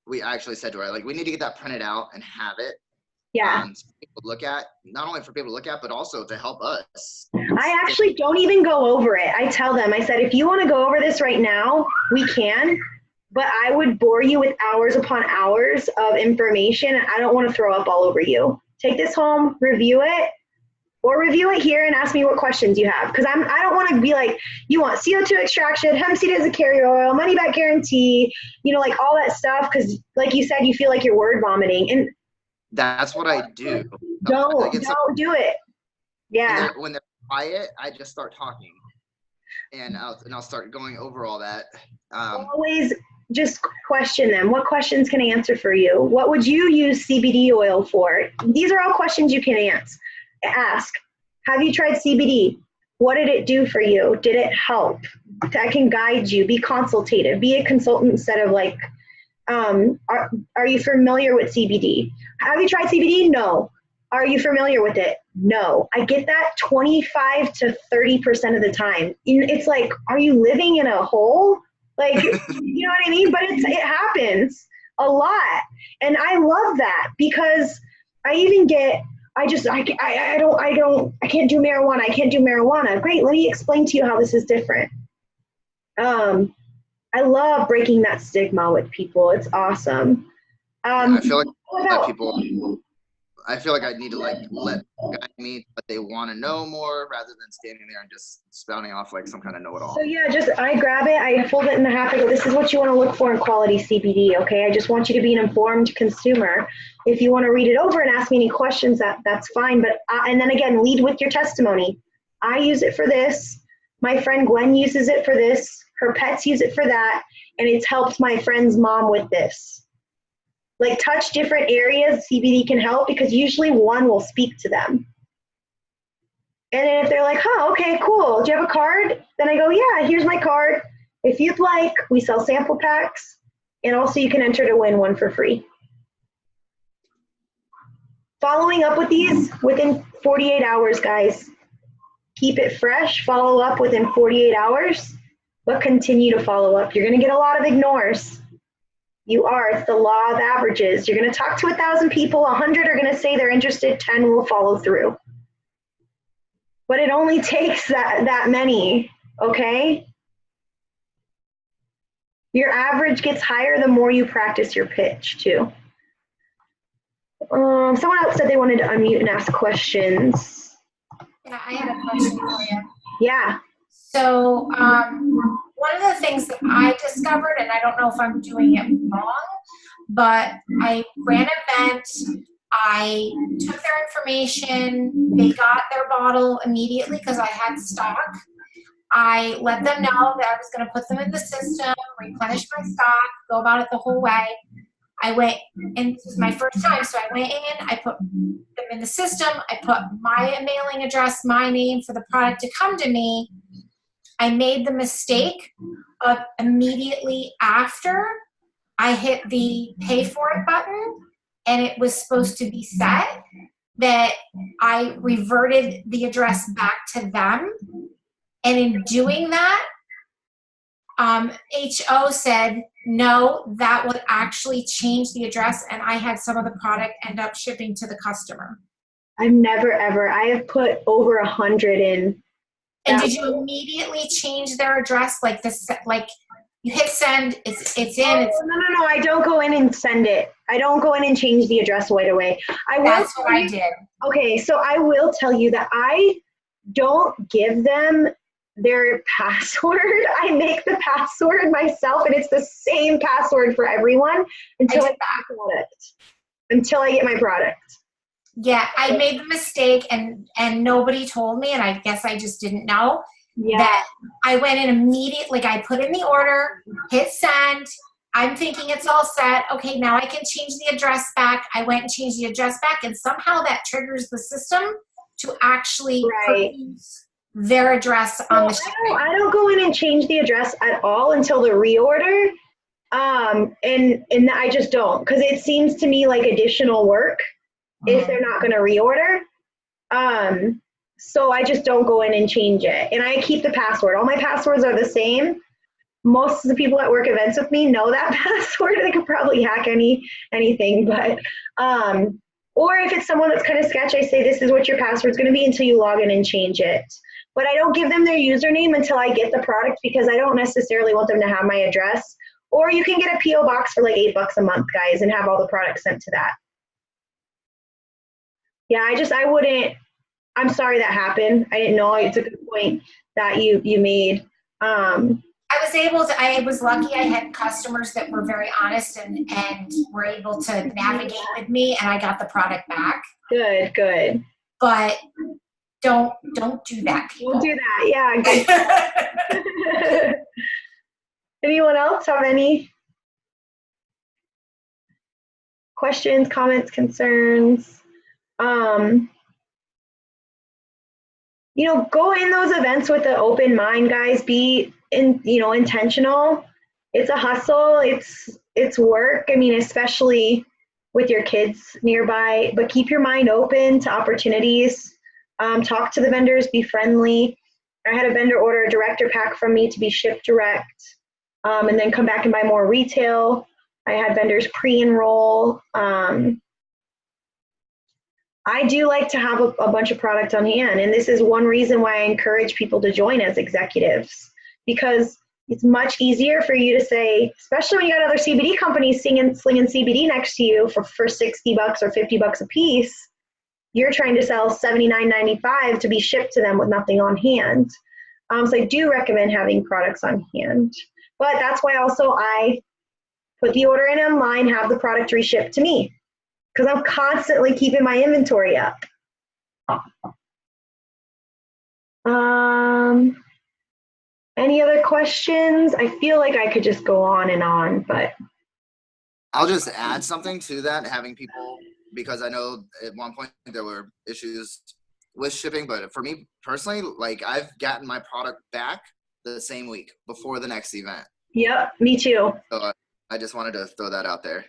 We actually said to her, like, we need to get that printed out and have it. Yeah. So people look at, not only for people to look at, but also to help us. I actually don't even go over it. I tell them, I said, if you want to go over this right now, we can, but I would bore you with hours upon hours of information. And I don't want to throw up all over you. Take this home, review it, or review it here and ask me what questions you have. Because I don't want to be like, you want CO2 extraction, hemp seed as a carrier oil, money back guarantee, like all that stuff. Because like you said, you feel like you're word vomiting. And that's what I do. Don't do it. Yeah. When they're quiet, I just start talking, and I'll start going over all that. Always just question them. What questions can I answer for you? What would you use CBD oil for? These are all questions you can ask. Have you tried CBD? What did it do for you? Did it help? I can guide you. Be consultative. Be a consultant instead of like, are you familiar with CBD? Have you tried CBD? No. Are you familiar with it? No. I get that 25 to 30% of the time. It's like, are you living in a hole? Like, you know what I mean? But it happens a lot. And I love that because I even get, I can't do marijuana. I can't do marijuana. Great. Let me explain to you how this is different. I love breaking that stigma with people. It's awesome. I feel like I feel like I need to like let guide me, but they want to know more rather than standing there and just spouting off like some kind of know-it-all. So yeah, I grab it, I fold it in half. I go, this is what you want to look for in quality CBD. Okay, I just want you to be an informed consumer. If you want to read it over and ask me any questions, that's fine. But and then again, lead with your testimony. I use it for this. My friend Gwen uses it for this. Her pets use it for that, and it's helped my friend's mom with this. Like touch different areas CBD can help because usually one will speak to them. And then if they're like, oh, okay, cool. Do you have a card? Then I go, yeah, here's my card. If you'd like, we sell sample packs, and also you can enter to win one for free. Following up with these within 48 hours, guys. Keep it fresh, follow up within 48 hours, but continue to follow up. You're gonna get a lot of ignores. You are, it's the law of averages. You're gonna talk to 1,000 people, 100 are gonna say they're interested, 10 will follow through. But it only takes that many, okay? Your average gets higher the more you practice your pitch too. Someone else said they wanted to unmute and ask questions. Yeah, I had a question for you. Yeah. So one of the things that I discovered, and I don't know if I'm doing it wrong, but I ran an event, I took their information, they got their bottle immediately because I had stock. I let them know that I was going to put them in the system, replenish my stock, go about it the whole way. I went, and this was my first time, so I went in, I put them in the system, I put my mailing address, my name for the product to come to me. I made the mistake of immediately after I hit the pay for it button, and it was supposed to be set, that I reverted the address back to them. And in doing that, HO said, no, that would actually change the address, and I had some of the product end up shipping to the customer. I've never ever, I have put over 100 in. And did you immediately change their address? Like this, like you hit send, it's in. It's, No, I don't go in and send it. I don't go in and change the address right away. That's what I did. Okay, so I will tell you that I don't give them their password. I make the password myself, and it's the same password for everyone until I get my product. Until I get my product. Yeah, I made the mistake, and nobody told me, and I guess I just didn't know that I went in immediately. Like I put in the order, hit send. I'm thinking it's all set. Okay, now I can change the address back. I went and changed the address back, and somehow that triggers the system to actually produce their address on the shipping. I don't go in and change the address at all until the reorder. And I just don't, because it seems to me like additional work if they're not going to reorder. So I just don't go in and change it. And I keep the password. All my passwords are the same. Most of the people that work events with me know that password. They could probably hack anything, but or if it's someone that's kind of sketchy, I say this is what your password's going to be until you log in and change it. But I don't give them their username until I get the product, because I don't necessarily want them to have my address. Or you can get a PO box for like $8 a month, guys, and have all the products sent to that. Yeah, I wouldn't. I'm sorry that happened. I didn't know. It's a good point that you made. I was lucky. I had customers that were very honest and were able to navigate with me, and I got the product back. Good. But don't do that, people. Don't do that. Yeah. Anyone else have any questions, comments, concerns? Go in those events with an open mind, guys. Be intentional. It's a hustle. It's work. I mean, especially with your kids nearby, but keep your mind open to opportunities. Talk to the vendors, be friendly. I had a vendor order a director pack from me to be shipped direct, and then come back and buy more retail. I had vendors pre-enroll. I do like to have a bunch of product on hand, and this is one reason why I encourage people to join as executives, because it's much easier for you to say, especially when you got other CBD companies slinging CBD next to you for $60 or $50 a piece. You're trying to sell $79.95 to be shipped to them with nothing on hand. So I do recommend having products on hand. But that's why also I put the order in online, have the product reshipped to me, because I'm constantly keeping my inventory up. Any other questions? I feel like I could just go on and on, but. I'll just add something to that, having people, because I know at one point there were issues with shipping, but for me personally, like I've gotten my product back the same week before the next event. Yep, me too. So I just wanted to throw that out there.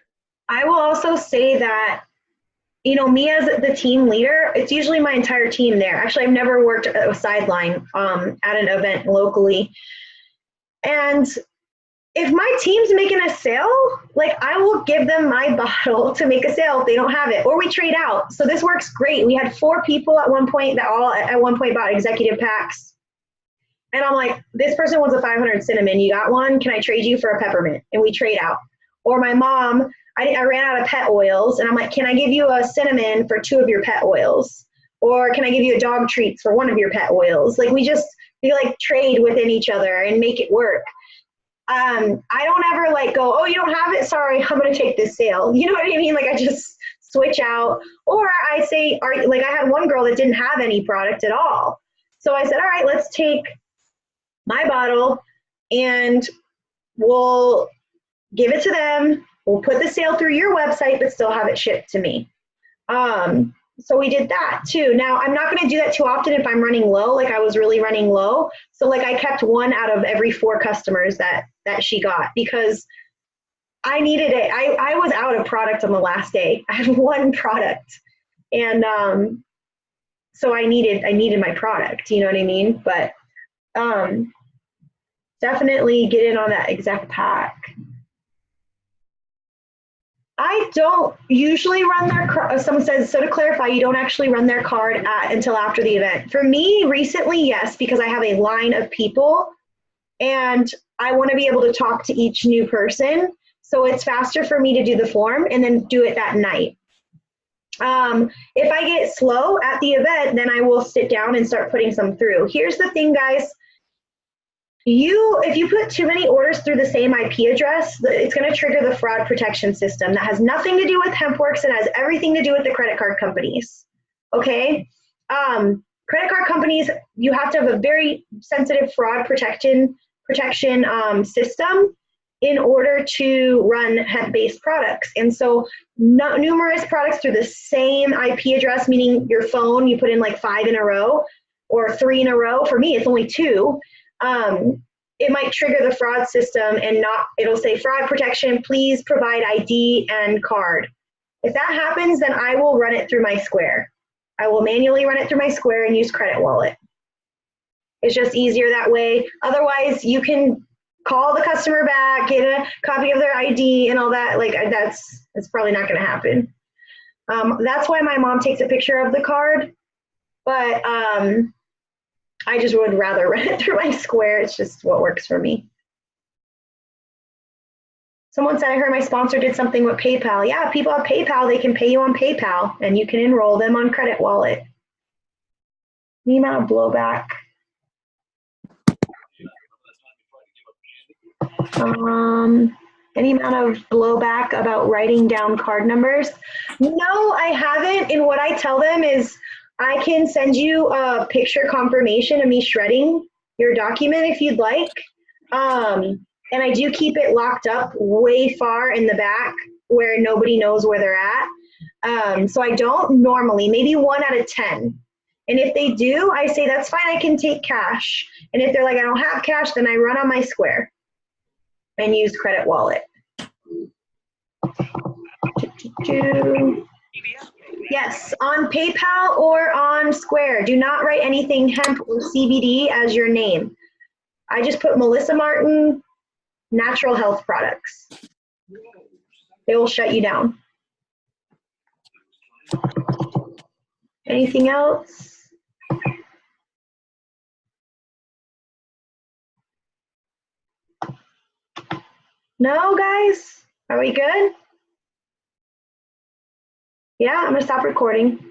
I will also say that, you know, me as the team leader, it's usually my entire team there. Actually, I've never worked a sideline at an event locally. And if my team's making a sale, like I will give them my bottle to make a sale if they don't have it, or we trade out. So this works great. We had 4 people at one point that all at one point bought executive packs. And I'm like, this person wants a 500 cinnamon. You got one? Can I trade you for a peppermint? And we trade out. Or my mom, I ran out of pet oils, and I'm like, can I give you a cinnamon for 2 of your pet oils? Or can I give you a dog treats for 1 of your pet oils? Like we like trade within each other and make it work. I don't ever like go, oh, you don't have it? Sorry, I'm going to take this sale. You know what I mean? Like I just switch out. Or I say, like I had one girl that didn't have any product at all. So I said, all right, let's take my bottle and we'll give it to them. We'll put the sale through your website, but still have it shipped to me. So we did that too. Now I'm not going to do that too often if I'm running low, like I was really running low. So like I kept 1 out of every 4 customers that she got because I needed it. I was out of product on the last day. I had 1 product, and so I needed my product. You know what I mean? But definitely get in on that exact pack. I don't usually run their, someone says, so to clarify, you don't actually run their card until after the event. For me, recently, yes, because I have a line of people and I want to be able to talk to each new person. So it's faster for me to do the form and then do it that night. If I get slow at the event, then I will sit down and start putting some through. Here's the thing, guys. If you put too many orders through the same IP address, it's going to trigger the fraud protection system. That has nothing to do with HempWorks. It has everything to do with the credit card companies. Okay? Credit card companies, you have to have a very sensitive fraud protection system in order to run hemp-based products. And so numerous products through the same IP address, meaning your phone, you put in like 5 in a row or 3 in a row. For me, it's only 2. It might trigger the fraud system and it'll say fraud protection, please provide ID and card. If that happens, then I will run it through my Square. I will manually run it through my Square and use Credit Wallet. It's just easier that way. Otherwise, you can call the customer back, get a copy of their ID and all that. Like that's probably not going to happen. That's why my mom takes a picture of the card, but I just would rather run it through my Square. It's just what works for me. Someone said, I heard my sponsor did something with PayPal. Yeah, people have PayPal. They can pay you on PayPal, and you can enroll them on Credit Wallet. The amount of blowback. Any amount of blowback about writing down card numbers? No, I haven't. And what I tell them is, I can send you a picture confirmation of me shredding your document if you'd like. And I do keep it locked up way far in the back where nobody knows where they're at. So I don't normally, maybe 1 out of 10. And if they do, I say, that's fine, I can take cash. And if they're like, I don't have cash, then I run on my Square and use Credit Wallet. Yes, on PayPal or on Square. Do not write anything hemp or CBD as your name. I just put Melissa Martin, Natural Health Products. They will shut you down. Anything else? No, guys? Are we good? Yeah, I'm going to stop recording.